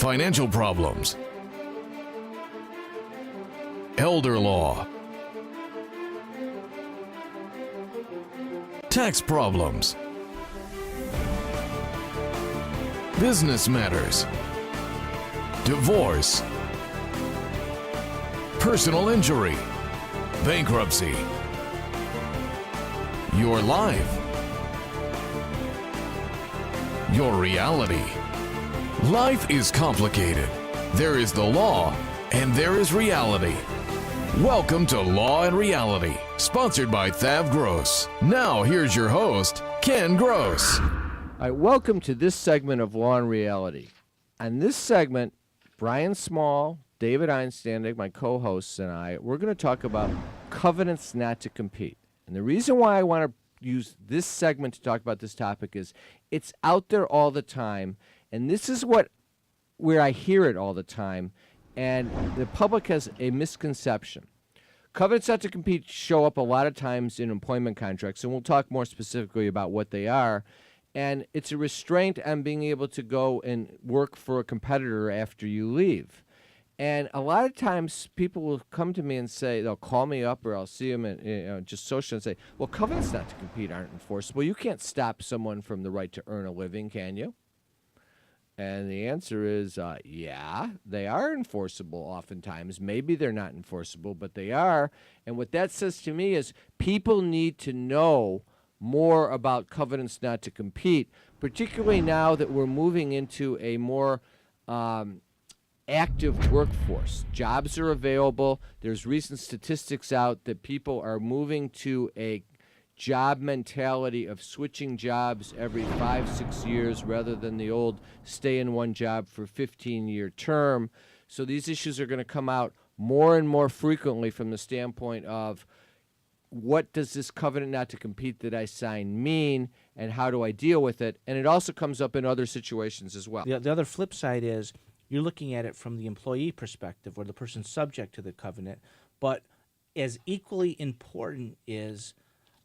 financial problems, elder law, tax problems, business matters, divorce, personal injury, bankruptcy, your life, your reality. Life is complicated. There is the law and there is reality. Welcome to Law and Reality, sponsored by Thav Gross. Now here's your host, Ken Gross. All right, welcome to this segment of Law and Reality. On this segment, Brian Small, David Einstandig, my co-hosts, and I, we're going to talk about covenants not to compete. And the reason why I want to use this segment to talk about this topic is it's out there all the time, and this is where I hear it all the time, and the public has a misconception. Covenants not to compete show up a lot of times in employment contracts, and we'll talk more specifically about what they are. And it's a restraint on being able to go and work for a competitor after you leave. And a lot of times people will come to me and say, they'll call me up or I'll see them at, just social and say, well, covenants not to compete aren't enforceable. You can't stop someone from the right to earn a living, can you? And the answer is, yeah, they are enforceable oftentimes. Maybe they're not enforceable, but they are. And what that says to me is people need to know more about covenants not to compete, particularly now that we're moving into a more active workforce. Jobs are available. There's recent statistics out that people are moving to a job mentality of switching jobs every 5-6 years rather than the old stay in one job for 15-year term. So these issues are going to come out more and more frequently from the standpoint of what does this covenant not to compete that I sign mean, and how do I deal with it? And it also comes up in other situations as well. The other flip side is you're looking at it from the employee perspective or the person subject to the covenant, but as equally important is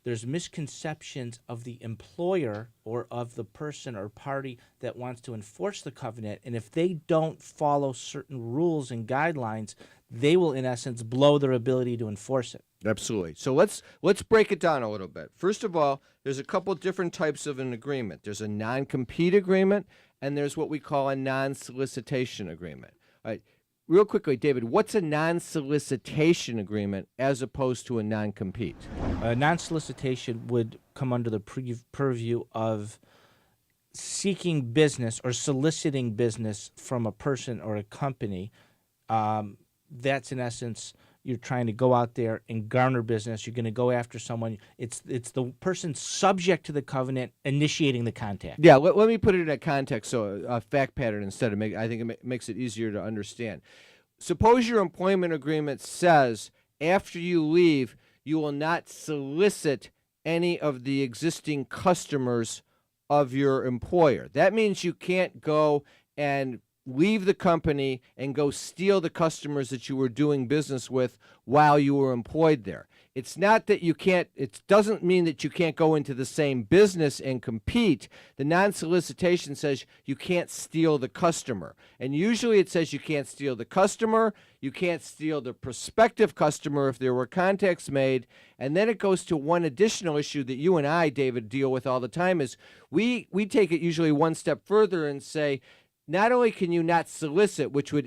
there's misconceptions of the employer or of the person or party that wants to enforce the covenant, and if they don't follow certain rules and guidelines, they will, in essence, blow their ability to enforce it. Absolutely. So let's break it down a little bit. First of all, there's a couple different types of an agreement. There's a non-compete agreement, and there's what we call a non-solicitation agreement. All right. Real quickly, David, what's a non-solicitation agreement as opposed to a non-compete? A non-solicitation would come under the purview of seeking business or soliciting business from a person or a company. That's, in essence, you're trying to go out there and garner business. You're going to go after someone. It's the person subject to the covenant initiating the contact. Yeah, let me put it in a context, so a fact pattern instead of I think it makes it easier to understand. Suppose your employment agreement says after you leave, you will not solicit any of the existing customers of your employer. That means you can't go and leave the company and go steal the customers that you were doing business with while you were employed there. It's not that you can't, it doesn't mean that you can't go into the same business and compete. The non-solicitation says you can't steal the customer. And usually it says you can't steal the customer, you can't steal the prospective customer if there were contacts made. And then it goes to one additional issue that you and I, David, deal with all the time is we take it usually one step further and say, not only can you not solicit, which would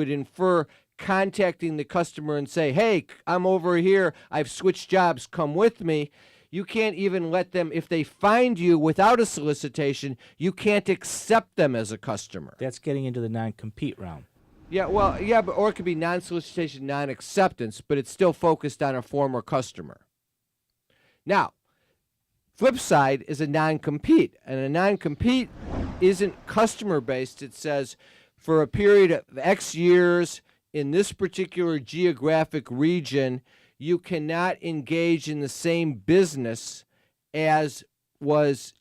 infer contacting the customer and say, hey, I'm over here, I've switched jobs, come with me. You can't even let them, if they find you without a solicitation, you can't accept them as a customer. That's getting into the non-compete realm. Yeah, or it could be non-solicitation, non-acceptance, but it's still focused on a former customer. Now, flip side is a non-compete, and a non-compete isn't customer-based. It says for a period of X years in this particular geographic region, you cannot engage in the same business as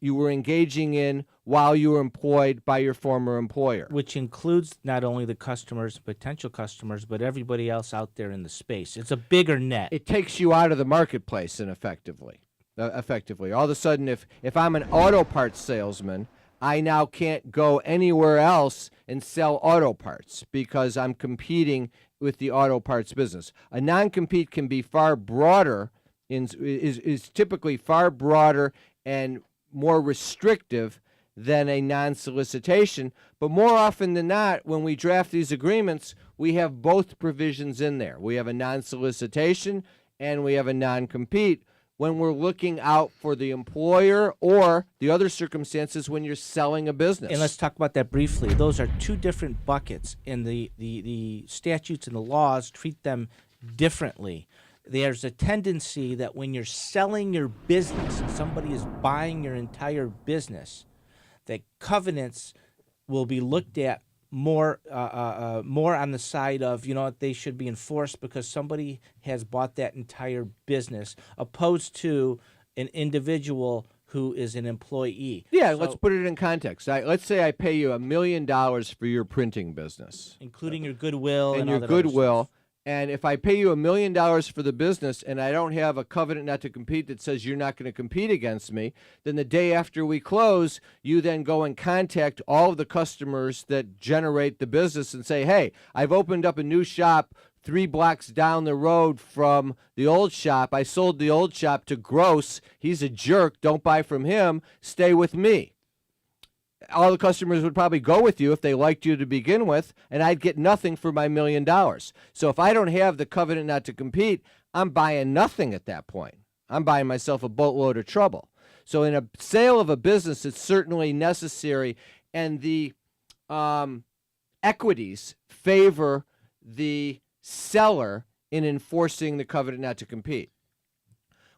you were engaging in while you were employed by your former employer. Which includes not only the customers, potential customers, but everybody else out there in the space. It's a bigger net. It takes you out of the marketplace, and effectively. All of a sudden, if I'm an auto parts salesman, I now can't go anywhere else and sell auto parts because I'm competing with the auto parts business. A non-compete can be far broader, is typically far broader and more restrictive than a non-solicitation. But more often than not, when we draft these agreements, we have both provisions in there. We have a non-solicitation and we have a non-compete when we're looking out for the employer, or the other circumstances when you're selling a business. And let's talk about that briefly. Those are two different buckets, and the statutes and the laws treat them differently. There's a tendency that when you're selling your business and somebody is buying your entire business, that covenants will be looked at more on the side of, they should be enforced because somebody has bought that entire business, opposed to an individual who is an employee. Yeah, let's put it in context. Let's say I pay you $1 million for your printing business, including your goodwill and all your that other goodwill. stuff. And if I pay you $1 million for the business and I don't have a covenant not to compete that says you're not going to compete against me, then the day after we close, you then go and contact all of the customers that generate the business and say, hey, I've opened up a new shop 3 blocks down the road from the old shop. I sold the old shop to Gross. He's a jerk. Don't buy from him. Stay with me. All the customers would probably go with you if they liked you to begin with, and I'd get nothing for my $1 million. So if I don't have the covenant not to compete, I'm buying nothing at that point. I'm buying myself a boatload of trouble. So in a sale of a business, it's certainly necessary, and the equities favor the seller in enforcing the covenant not to compete.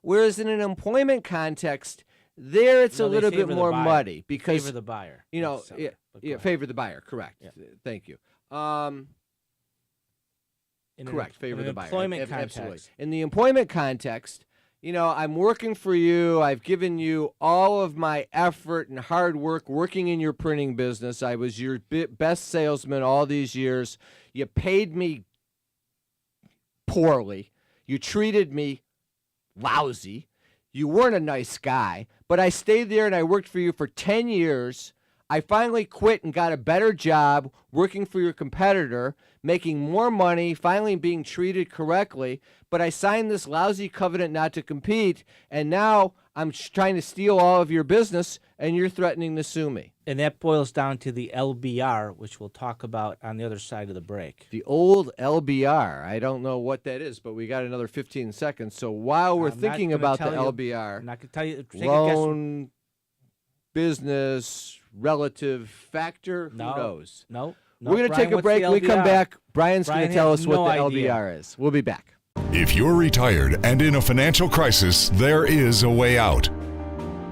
Whereas in an employment context, there it's a little bit more muddy because favor the buyer. Favor the buyer. Correct. Yeah. Thank you. In Correct. Favor the buyer. Employment Absolutely. context. In the employment context, I'm working for you. I've given you all of my effort and hard work working in your printing business. I was your best salesman all these years. You paid me poorly. You treated me lousy. You weren't a nice guy, but I stayed there and I worked for you for 10 years. I finally quit and got a better job working for your competitor, making more money, finally being treated correctly. But I signed this lousy covenant not to compete, and now I'm trying to steal all of your business, and you're threatening to sue me. And that boils down to the LBR, which we'll talk about on the other side of the break. The old LBR. I don't know what that is, but we got another 15 seconds. So while we're thinking about the LBR, I'm not going to tell you. Loan, business, relative factor, who knows? No. We're going to take a break. When we come back, Brian's going to tell us what the LBR is. We'll be back. If you're retired and in a financial crisis, there is a way out.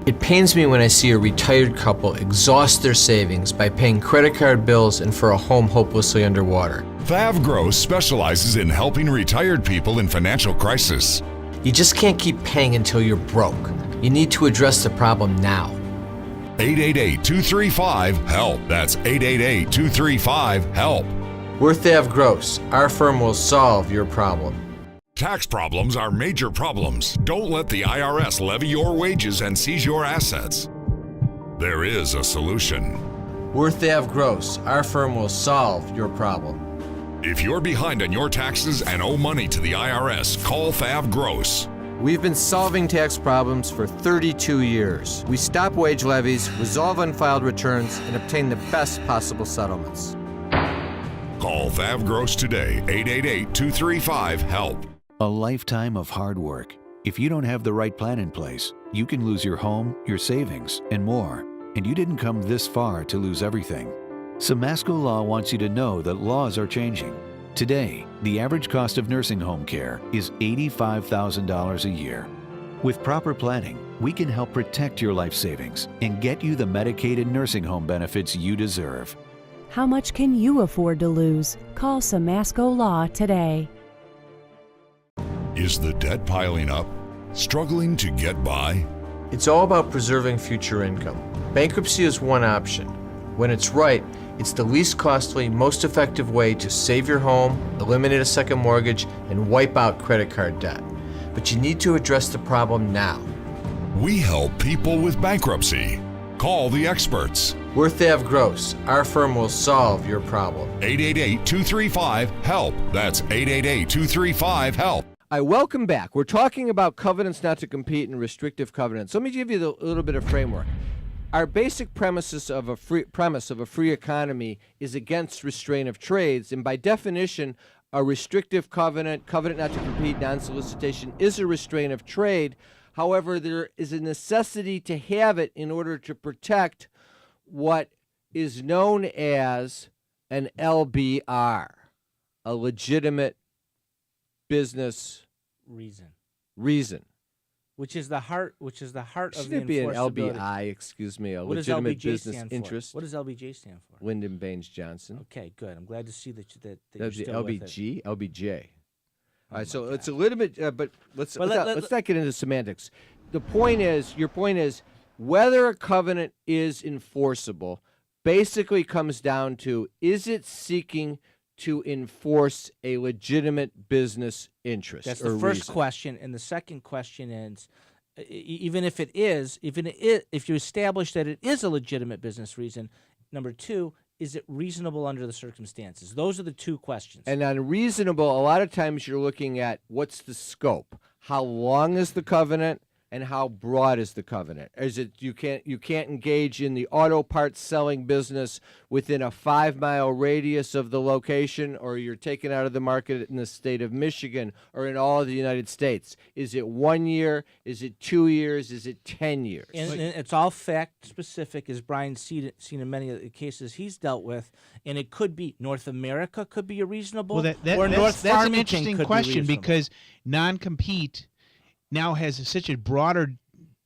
It pains me when I see a retired couple exhaust their savings by paying credit card bills and for a home hopelessly underwater. Thav Gross specializes in helping retired people in financial crisis. You just can't keep paying until you're broke. You need to address the problem now. 888-235-HELP. That's 888-235-HELP. We're Thav Gross. Our firm will solve your problem. Tax problems are major problems. Don't let the IRS levy your wages and seize your assets. There is a solution. We're Thav Gross. Our firm will solve your problem. If you're behind on your taxes and owe money to the IRS, call Thav Gross. We've been solving tax problems for 32 years. We stop wage levies, resolve unfiled returns, and obtain the best possible settlements. Call Thav Gross today, 888-235-HELP. A lifetime of hard work. If you don't have the right plan in place, you can lose your home, your savings, and more. And you didn't come this far to lose everything. Samasco Law wants you to know that laws are changing. Today, the average cost of nursing home care is $85,000 a year. With proper planning, we can help protect your life savings and get you the Medicaid and nursing home benefits you deserve. How much can you afford to lose? Call Samasco Law today. Is the debt piling up? Struggling to get by? It's all about preserving future income. Bankruptcy is one option. When it's right, it's the least costly, most effective way to save your home, eliminate a second mortgage, and wipe out credit card debt. But you need to address the problem now. We help people with bankruptcy. Call the experts. Worth Ave Gross. Our firm will solve your problem. 888-235-HELP. That's 888-235-HELP. I welcome back. We're talking about covenants not to compete and restrictive covenants. Let me give you a little bit of framework. Our basic premise of a free economy is against restraint of trades, and by definition, a restrictive covenant not to compete, non-solicitation, is a restraint of trade. However, there is a necessity to have it in order to protect what is known as an LBR, a legitimate business reason. Which is the heart of Should the it be an enforceability. LBI, excuse me, a What does legitimate LBJ business stand for? interest? What does LBJ stand for? Lyndon Baines Johnson. Okay, good. I'm glad to see that you're That'd be still with it. LBG, LBJ. All right, so my it's a little bit, but let's let- not get into semantics. Your point is, whether a covenant is enforceable basically comes down to, is it seeking to enforce a legitimate business interest? That's or the first reason? question, and the second question is, even if you establish that it is a legitimate business reason, number two, is it reasonable under the circumstances? Those are the two questions. And on reasonable, a lot of times you're looking at what's the scope, how long is the covenant, and how broad is the covenant? Is it you can't engage in the auto parts selling business within a 5-mile radius of the location, or you're taken out of the market in the state of Michigan or in all of the United States? Is it 1 year? Is it 2 years? Is it 10 years? And it's all fact specific, as Brian's seen in many of the cases he's dealt with, and it could be North America could be a reasonable, Well, or North that's an Farmington interesting could question be reasonable. because non-compete now has such a broader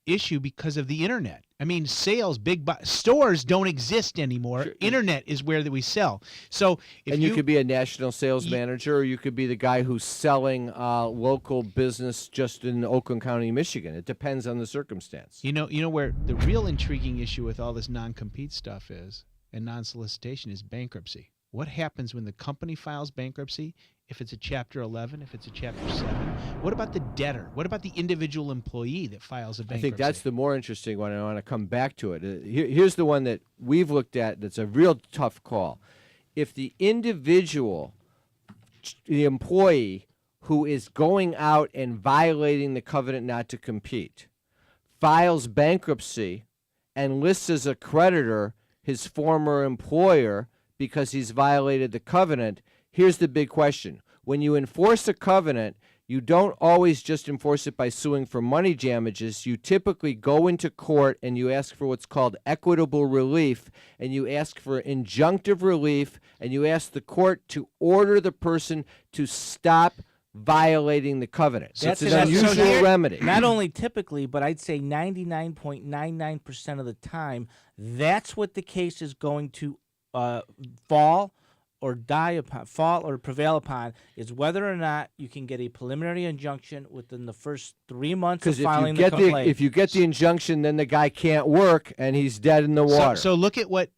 issue because of the internet. I mean, sales, stores don't exist anymore. Sure. Internet is where that we sell. So if And you could be a national sales manager, or you could be the guy who's selling local business just in Oakland County, Michigan. It depends on the circumstance. you know where the real intriguing issue with all this non-compete stuff is, and non-solicitation, is bankruptcy. What happens when the company files bankruptcy? If it's a Chapter 11, if it's a Chapter 7, what about the debtor? What about the individual employee that files a I bankruptcy? think that's the more interesting one. I want to come back to it. Here's the one that we've looked at that's a real tough call. If the individual, the employee who is going out and violating the covenant not to compete, files bankruptcy and lists as a creditor his former employer because he's violated the covenant, here's the big question. When you enforce a covenant, you don't always just enforce it by suing for money damages. You typically go into court and you ask for what's called equitable relief, and you ask for injunctive relief, and you ask the court to order the person to stop violating the covenant. So it's an unusual remedy. Not only typically, but I'd say 99.99% of the time, that's what the case is going to fall or prevail upon, is whether or not you can get a preliminary injunction within the first 3 months of filing the complaint. If you get the injunction, then the guy can't work and he's dead in the water. So look at what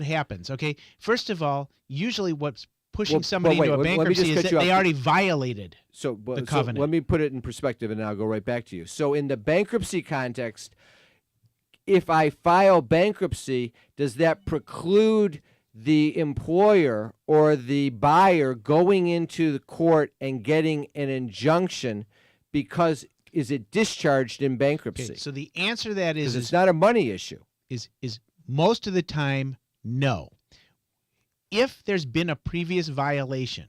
happens. Okay, first of all, usually what's pushing somebody wait, into a let me bankruptcy just is cut that you they off. already violated So the covenant. let me put it in perspective, and then I'll go right back to you. So in the bankruptcy context, if I file bankruptcy, does that preclude the employer or the buyer going into the court and getting an injunction because is it discharged in bankruptcy? Okay, so the answer to that Because is it's not a money issue. is most of the time no. If there's been a previous violation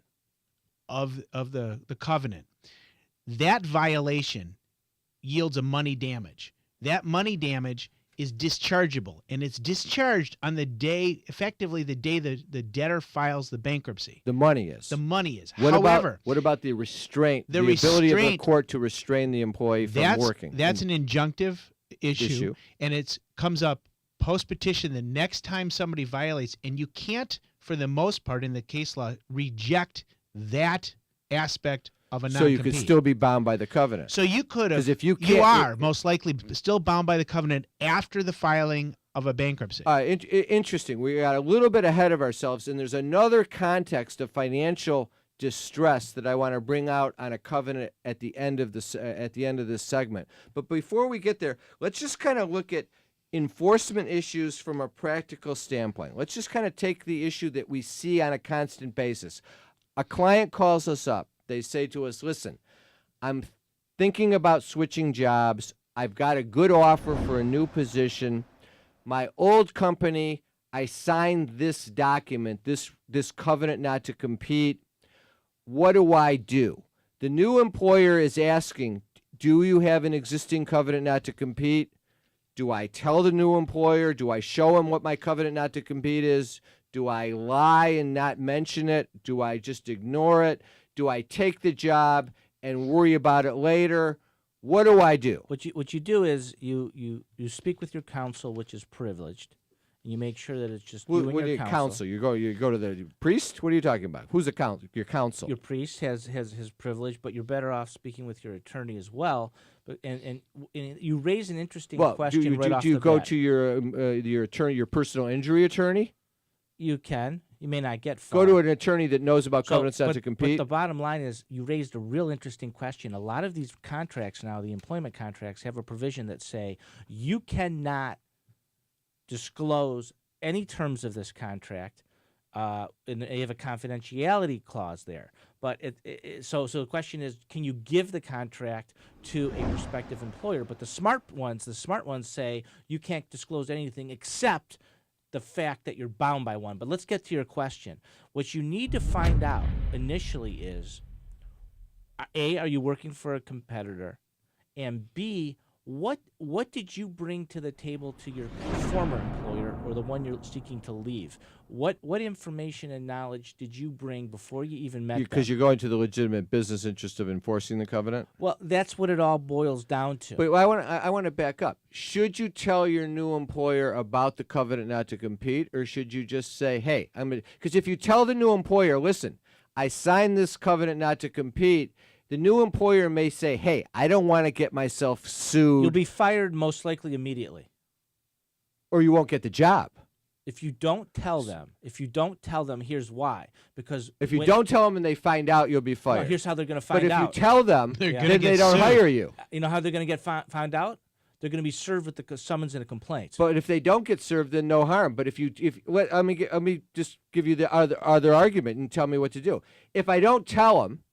of the covenant, that violation yields a money damage. That money damage is dischargeable, and it's discharged on the day, effectively the day the debtor files the bankruptcy. The money is. The money is. What about the restraint? The ability of the restraint- court to restrain the employee from working. That's an injunctive issue, Issue. and it comes up post-petition the next time somebody violates, and you can't, for the most part in the case law, reject that aspect of a so non-compete. you could still be bound by the covenant. So you could have. 'Cause if you you can't- are most likely still bound by the covenant after the filing of a bankruptcy. Interesting. We got a little bit ahead of ourselves, and there's another context of financial distress that I want to bring out on a covenant at the end of this segment. But before we get there, let's just kind of look at enforcement issues from a practical standpoint. Let's just kind of take the issue that we see on a constant basis. A client calls us up. They say to us, listen, I'm thinking about switching jobs. I've got a good offer for a new position. My old company, I signed this document, this covenant not to compete. What do I do? The new employer is asking, do you have an existing covenant not to compete? Do I tell the new employer? Do I show him what my covenant not to compete is? Do I lie and not mention it? Do I just ignore it? Do I take the job and worry about it later? What do I do? What you do is you speak with your counsel, which is privileged, and you make sure that it's just you and What do your you counsel. counsel? You go to the priest? What are you talking about? Who's the counsel? Your counsel. Your priest has his privilege, but you're better off speaking with your attorney as well. But and you raise an interesting question right off do you the go bat. to your attorney, your personal injury attorney? You can. You may not get Go far. to an attorney that knows about covenants not to But compete. the bottom line is you raised a real interesting question. A lot of these contracts now, the employment contracts, have a provision that say you cannot disclose any terms of this contract, and they have a confidentiality clause there. But so the question is, can you give the contract to a prospective employer? But the smart ones say you can't disclose anything except the fact that you're bound by one. But let's get to your question. What you need to find out initially is, A, are you working for a competitor? And B, what did you bring to the table to your former employer or the one you're seeking to leave? What information and knowledge did you bring before you even met them? Because you're going to the legitimate business interest of enforcing the covenant? Well, that's what it all boils down to. But I want to back up. Should you tell your new employer about the covenant not to compete, or should you just say, hey, because if you tell the new employer, listen, I signed this covenant not to compete, the new employer may say, hey, I don't want to get myself sued. You'll be fired most likely immediately. Or you won't get the job. If you don't tell them, here's why. Because If you don't tell them and they find out, you'll be well, fired. here's how they're going to But find if out. you tell them, They're Yeah. gonna then get they don't sued. hire you. You know how they're going to get found out? They're going to be served with the summons and a complaint. But if they don't get served, then no harm. But let me just give you the other argument and tell me what to do. If I don't tell them,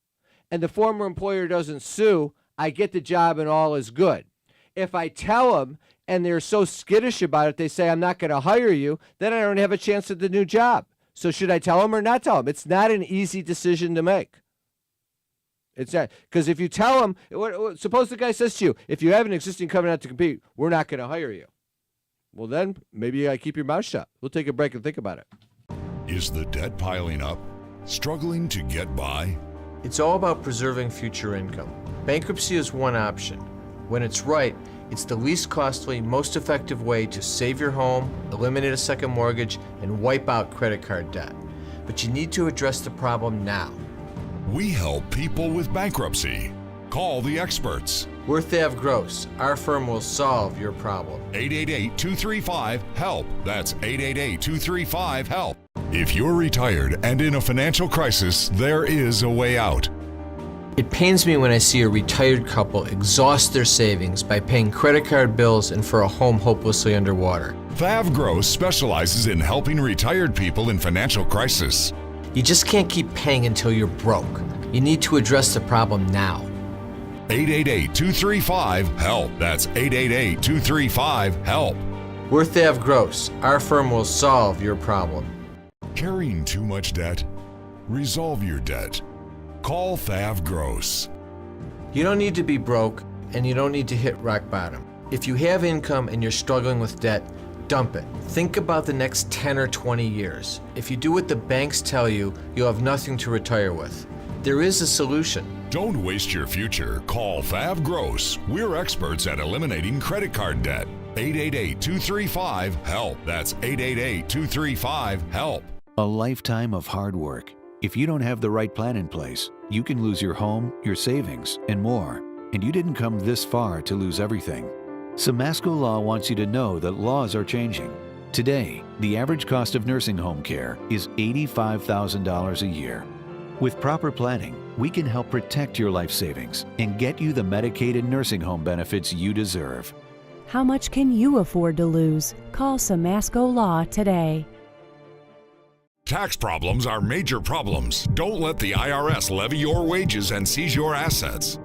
and the former employer doesn't sue, I get the job and all is good. If I tell them and they're so skittish about it, they say, I'm not going to hire you, then I don't have a chance at the new job. So should I tell them or not tell them? It's not an easy decision to make. It's not. Because if you tell them, suppose the guy says to you, if you have an existing covenant to compete, we're not going to hire you. Well, then maybe you got to keep your mouth shut. We'll take a break and think about it. Is the debt piling up? Struggling to get by? It's all about preserving future income. Bankruptcy is one option. When it's right, it's the least costly, most effective way to save your home, eliminate a second mortgage, and wipe out credit card debt. But you need to address the problem now. We help people with bankruptcy. Call the experts. We're Thav Gross. Our firm will solve your problem. 888-235-HELP. That's 888-235-HELP. If you're retired and in a financial crisis, there is a way out. It pains me when I see a retired couple exhaust their savings by paying credit card bills and for a home hopelessly underwater. Thav Gross specializes in helping retired people in financial crisis. You just can't keep paying until you're broke. You need to address the problem now. 888-235-HELP. That's 888-235-HELP. We're Thav Gross. Our firm will solve your problem. Carrying too much debt? Resolve your debt. Call Thav Gross. You don't need to be broke, and you don't need to hit rock bottom. If you have income and you're struggling with debt, dump it. Think about the next 10 or 20 years. If you do what the banks tell you, you'll have nothing to retire with. There is a solution. Don't waste your future. Call Thav Gross. We're experts at eliminating credit card debt. 888-235-HELP. That's 888-235-HELP. A lifetime of hard work. If you don't have the right plan in place, you can lose your home, your savings, and more. And you didn't come this far to lose everything. Samasco Law wants you to know that laws are changing. Today, the average cost of nursing home care is $85,000 a year. With proper planning, we can help protect your life savings and get you the Medicaid and nursing home benefits you deserve. How much can you afford to lose? Call Samasco Law today. Tax problems are major problems. Don't let the IRS levy your wages and seize your assets.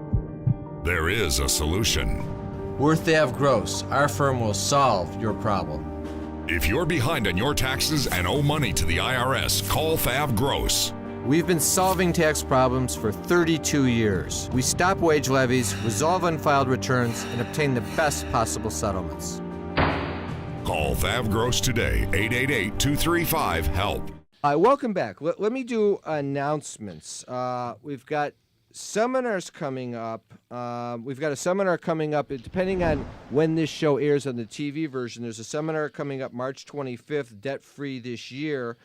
There is a solution. Worth Ave Gross, our firm will solve your problem. If you're behind on your taxes and owe money to the IRS, call Thav Gross. We've been solving tax problems for 32 years. We stop wage levies, resolve unfiled returns, and obtain the best possible settlements. Call Thav Gross today, 888-235-HELP. Welcome back. Let me do announcements. We've got seminars coming up. We've got a seminar coming up, depending on when this show airs on the TV version. There's a seminar coming up March 25th, debt-free this year,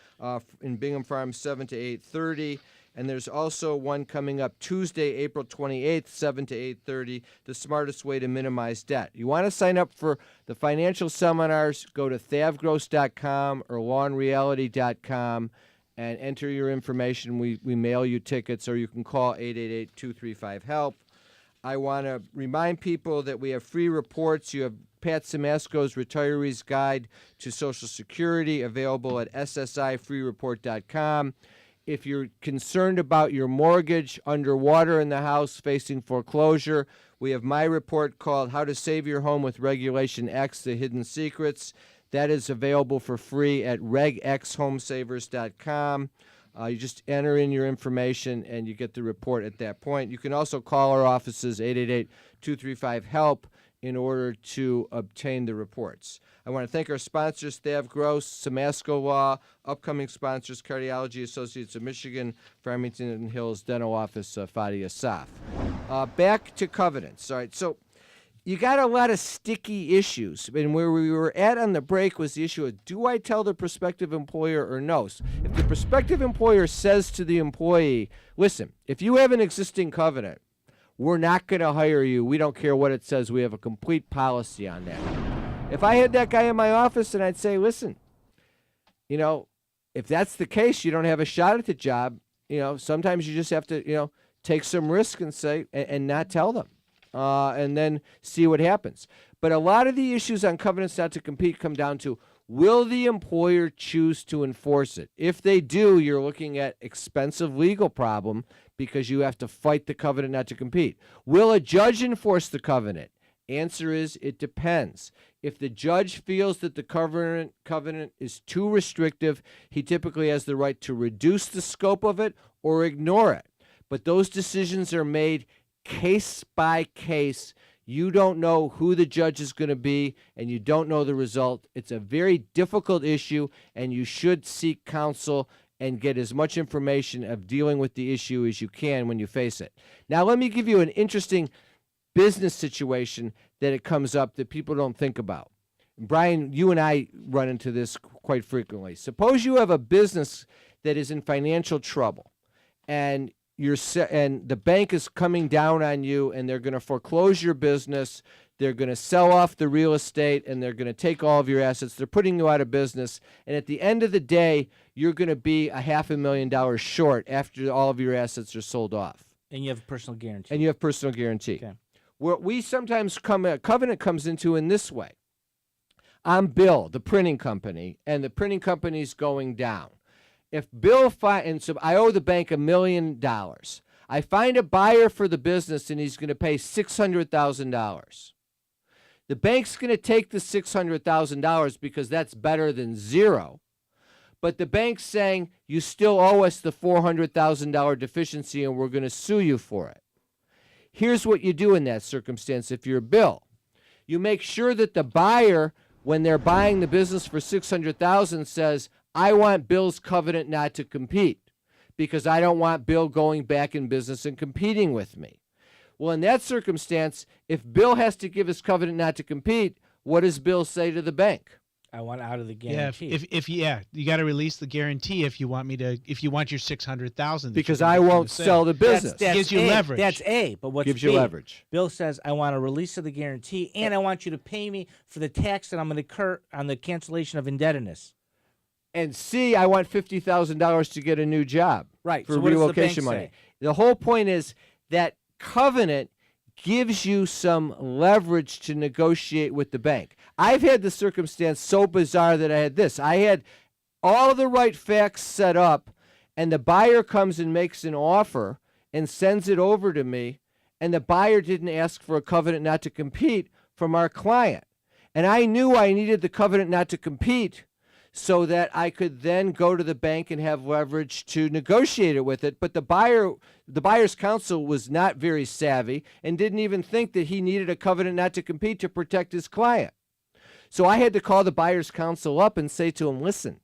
in Bingham Farms, 7 to 8:30. And there's also one coming up Tuesday, April 28th, 7 to 8:30, the smartest way to minimize debt. You want to sign up for the financial seminars, go to thavgross.com or lawandreality.com and enter your information. We mail you tickets, or you can call 888-235-HELP. I want to remind people that we have free reports. You have Pat Samasco's Retiree's Guide to Social Security available at ssifreereport.com. If you're concerned about your mortgage underwater in the house facing foreclosure, we have my report called How to Save Your Home with Regulation X, The Hidden Secrets. That is available for free at regxhomesavers.com. You just enter in your information and you get the report at that point. You can also call our offices, 888-235-HELP, in order to obtain the reports. I want to thank our sponsors, Thav Gross, Samasco Law, upcoming sponsors, Cardiology Associates of Michigan, Farmington Hills Dental Office, Fadi Asaf. Back to covenants. All right, so you got a lot of sticky issues. And where we were at on the break was the issue of, do I tell the prospective employer or no? So if the prospective employer says to the employee, listen, if you have an existing covenant, we're not going to hire you. We don't care what it says. We have a complete policy on that. If I had that guy in my office and I'd say, listen, if that's the case, you don't have a shot at the job. Sometimes you just have to, take some risk and say, and not tell them. And then see what happens. But a lot of the issues on covenants not to compete come down to, will the employer choose to enforce it? If they do, you're looking at expensive legal problem because you have to fight the covenant not to compete. Will a judge enforce the covenant? Answer is, it depends. If the judge feels that the covenant is too restrictive, he typically has the right to reduce the scope of it or ignore it. But those decisions are made case by case. You don't know who the judge is going to be, and you don't know the result. It's a very difficult issue, and you should seek counsel and get as much information of dealing with the issue as you can when you face it. Now, let me give you an interesting business situation that it comes up that people don't think about. Brian, you and I run into this quite frequently. Suppose you have a business that is in financial trouble, and the bank is coming down on you, and they're going to foreclose your business. They're going to sell off the real estate, and they're going to take all of your assets. They're putting you out of business. And at the end of the day, you're going to be $500,000 short after all of your assets are sold off. And you have a personal guarantee. Okay. Where we sometimes a covenant comes into in this way. I'm Bill, the printing company, and the printing company's going down. If Bill and so I owe the bank $1 million. I find a buyer for the business, and he's going to pay $600,000. The bank's going to take the $600,000 because that's better than zero. But the bank's saying, you still owe us the $400,000 deficiency, and we're going to sue you for it. Here's what you do in that circumstance if you're Bill. You make sure that the buyer, when they're buying the business for $600,000, says, I want Bill's covenant not to compete because I don't want Bill going back in business and competing with me. Well, in that circumstance, if Bill has to give his covenant not to compete, what does Bill say to the bank? I want out of the guarantee. Yeah, you got to release the guarantee if you want your $600,000. Because I won't sell the business. That gives you leverage. That's A. But what's gives B? you leverage? Bill says, I want a release of the guarantee, and I want you to pay me for the tax that I'm going to incur on the cancellation of indebtedness. And C, I want $50,000 to get a new job. Right. For so what does the relocation bank money. say? The whole point is that covenant gives you some leverage to negotiate with the bank. I've had the circumstance so bizarre that I had this. I had all the right facts set up, and the buyer comes and makes an offer and sends it over to me, and the buyer didn't ask for a covenant not to compete from our client. And I knew I needed the covenant not to compete so that I could then go to the bank and have leverage to negotiate it with it. But the buyer's counsel was not very savvy and didn't even think that he needed a covenant not to compete to protect his client. So I had to call the buyer's counsel up and say to him, listen,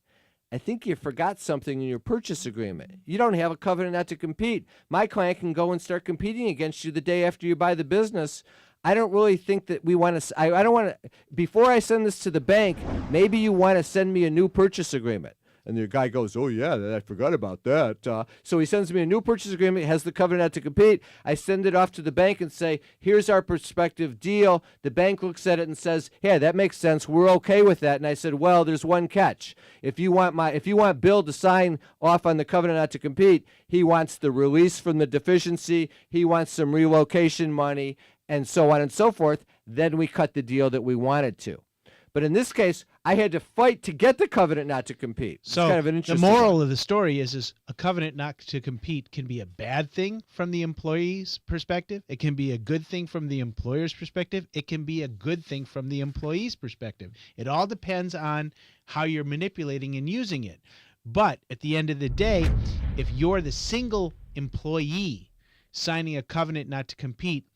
I think you forgot something in your purchase agreement. You don't have a covenant not to compete. My client can go and start competing against you the day after you buy the business. I don't really think that we want to, I don't want to, before I send this to the bank, maybe you want to send me a new purchase agreement. And the guy goes, oh, yeah, I forgot about that. So he sends me a new purchase agreement, has the covenant not to compete. I send it off to the bank and say, here's our prospective deal. The bank looks at it and says, yeah, that makes sense. We're okay with that. And I said, well, there's one catch. If you want Bill to sign off on the covenant not to compete, he wants the release from the deficiency. He wants some relocation money and so on and so forth. Then we cut the deal that we wanted to. But in this case, I had to fight to get the covenant not to compete. So it's kind of an the interesting moral of the story is a covenant not to compete can be a bad thing from the employee's perspective. It can be a good thing from the employer's perspective. It can be a good thing from the employee's perspective. It all depends on how you're manipulating and using it. But at the end of the day, if you're the single employee signing a covenant not to compete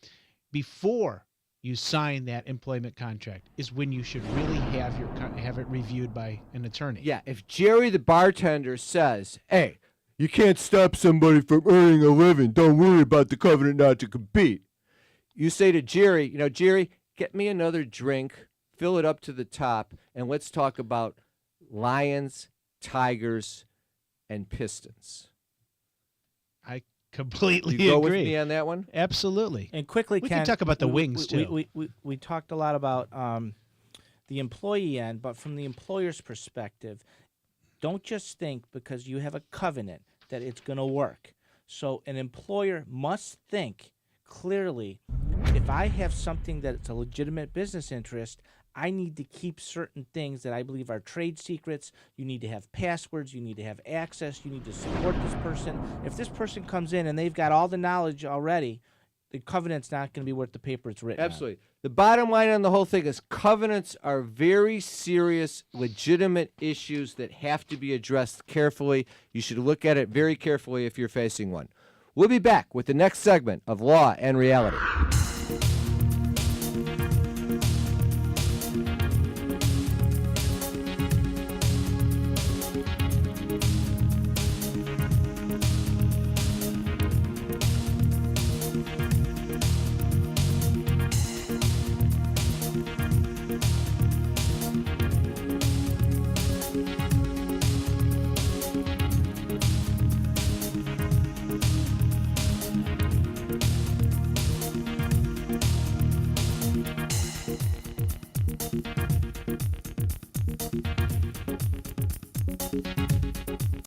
before you sign that employment contract is when you should really have it reviewed by an attorney. Yeah, if Jerry the bartender says, hey, you can't stop somebody from earning a living, don't worry about the covenant not to compete. You say to Jerry, Jerry, get me another drink, fill it up to the top, and let's talk about Lions, Tigers, and Pistons. I completely You go agree. with me on that one? Absolutely. And quickly, We Ken, can talk about the wings, too. We talked a lot about the employee end, but from the employer's perspective, don't just think because you have a covenant that it's going to work. So an employer must think clearly, if I have something that's a legitimate business interest, I need to keep certain things that I believe are trade secrets. You need to have passwords. You need to have access. You need to support this person. If this person comes in and they've got all the knowledge already, the covenant's not going to be worth the paper it's written on. Absolutely. The bottom line on the whole thing is covenants are very serious, legitimate issues that have to be addressed carefully. You should look at it very carefully if you're facing one. We'll be back with the next segment of Law and Reality.